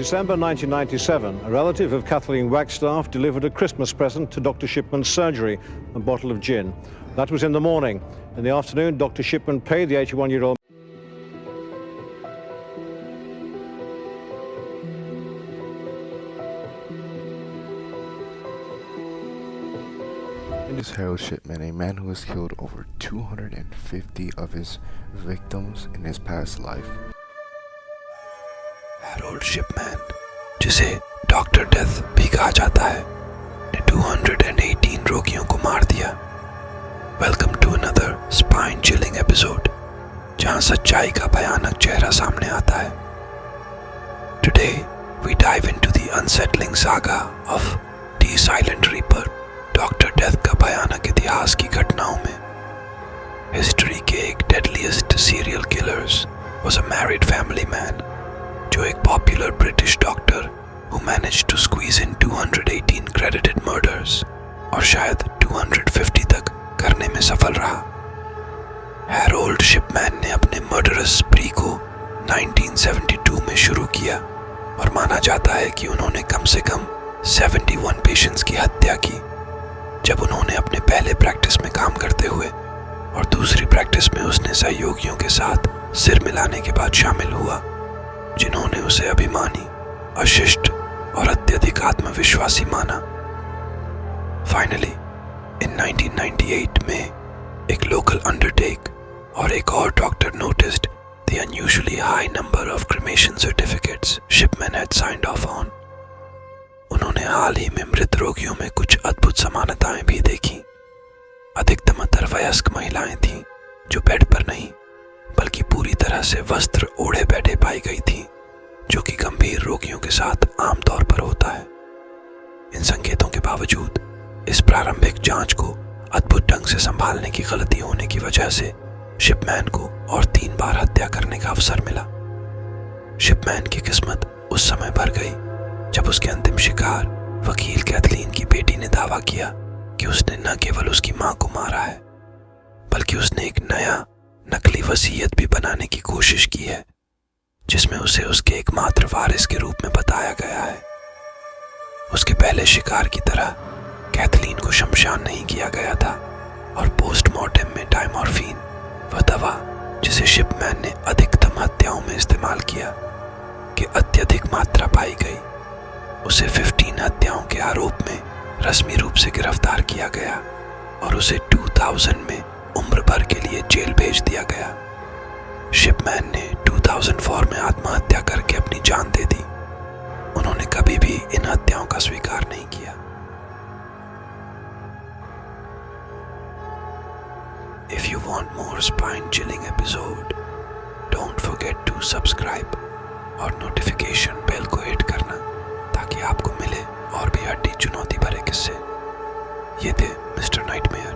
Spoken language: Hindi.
December 1997, a relative of Kathleen Wagstaff delivered a Christmas present to Dr. Shipman's surgery, a bottle of gin. That was in the morning. In the afternoon, Dr. Shipman paid the 81-year-old. This is Harold Shipman, a man who has killed over 250 of his victims in his past life. Harold Shipman, जिसे डॉक्टर डेथ भी कहा जाता है, ने 218 रोगियों को मार दिया। Welcome to another spine chilling episode, जहां सच्चाई का भयानक चेहरा सामने आता है। Today we dive into the unsettling saga of the silent reaper, Doctor Death का भयानक इतिहास की घटनाओं में। हिस्ट्री के एक deadliest serial killers was a married family man, जो एक popular British doctor who managed to squeeze in 218 credited murders और शायद 250 तक करने में सफल रहा। हैरोल्ड शिपमैन ने अपने मर्डरस स्प्री को 1972 में शुरू किया और माना जाता है कि उन्होंने कम से कम 71 पेशेंट्स की हत्या की, जब उन्होंने अपने पहले प्रैक्टिस में काम करते हुए और दूसरी प्रैक्टिस में उसने सहयोगियों के साथ सिर मिलाने के बाद शामिल हुआ, जिन्होंने उसे अभिमानी, अशिष्ट और अत्यधिक आत्मविश्वासी माना। फाइनली इन 1998 में एक लोकल अंडरटेक और एक और doctor noticed the unusually high number of cremation certificates Shipman had signed of on. उन्होंने हाल ही में मृत रोगियों में कुछ अद्भुत समानताएं भी देखी। अधिकतर वयस्क महिलाएं थीं जो बेड पर नहीं बल्कि पूरी तरह से वस्त्र ओढ़े बैठे पाई गई थी, जो कि गंभीर रोगियों के साथ आमतौर पर होता है। इन संकेतों के बावजूद इस प्रारंभिक जांच को अद्भुत ढंग से संभालने की गलती होने की वजह से शिपमैन को और 3 बार हत्या करने का अवसर मिला। शिपमैन की किस्मत उस समय भर गई जब उसके अंतिम शिकार वकील कैथलीन की बेटी ने दावा किया कि उसने न केवल उसकी मां को मारा है, बल्कि उसने एक नया नकली वसीयत भी बनाने की कोशिश की है, जिसमें उसे उसके एकमात्र वारिस के रूप में बताया गया है। उसके पहले शिकार की तरह कैथलीन को शमशान नहीं किया गया था और पोस्टमार्टम में डायमॉर्फिन, वह दवा जिसे शिपमैन ने अधिकतम हत्याओं में इस्तेमाल किया, कि अत्यधिक मात्रा पाई गई। उसे 15 हत्याओं के आरोप में रस्मी रूप से गिरफ्तार किया गया और उसे 2000 में उम्र भर के लिए जेल भेज दिया गया। शिपमैन ने 2004 में आत्महत्या करके अपनी जान दे दी। उन्होंने कभी भी इन हत्याओं का स्वीकार नहीं किया। If you want more spine-chilling episode, don't forget to subscribe और नोटिफिकेशन बेल को हिट करना, ताकि आपको मिले और भी हड्डी चुनौती भरे किस्से। ये थे मिस्टर नाइटमेयर।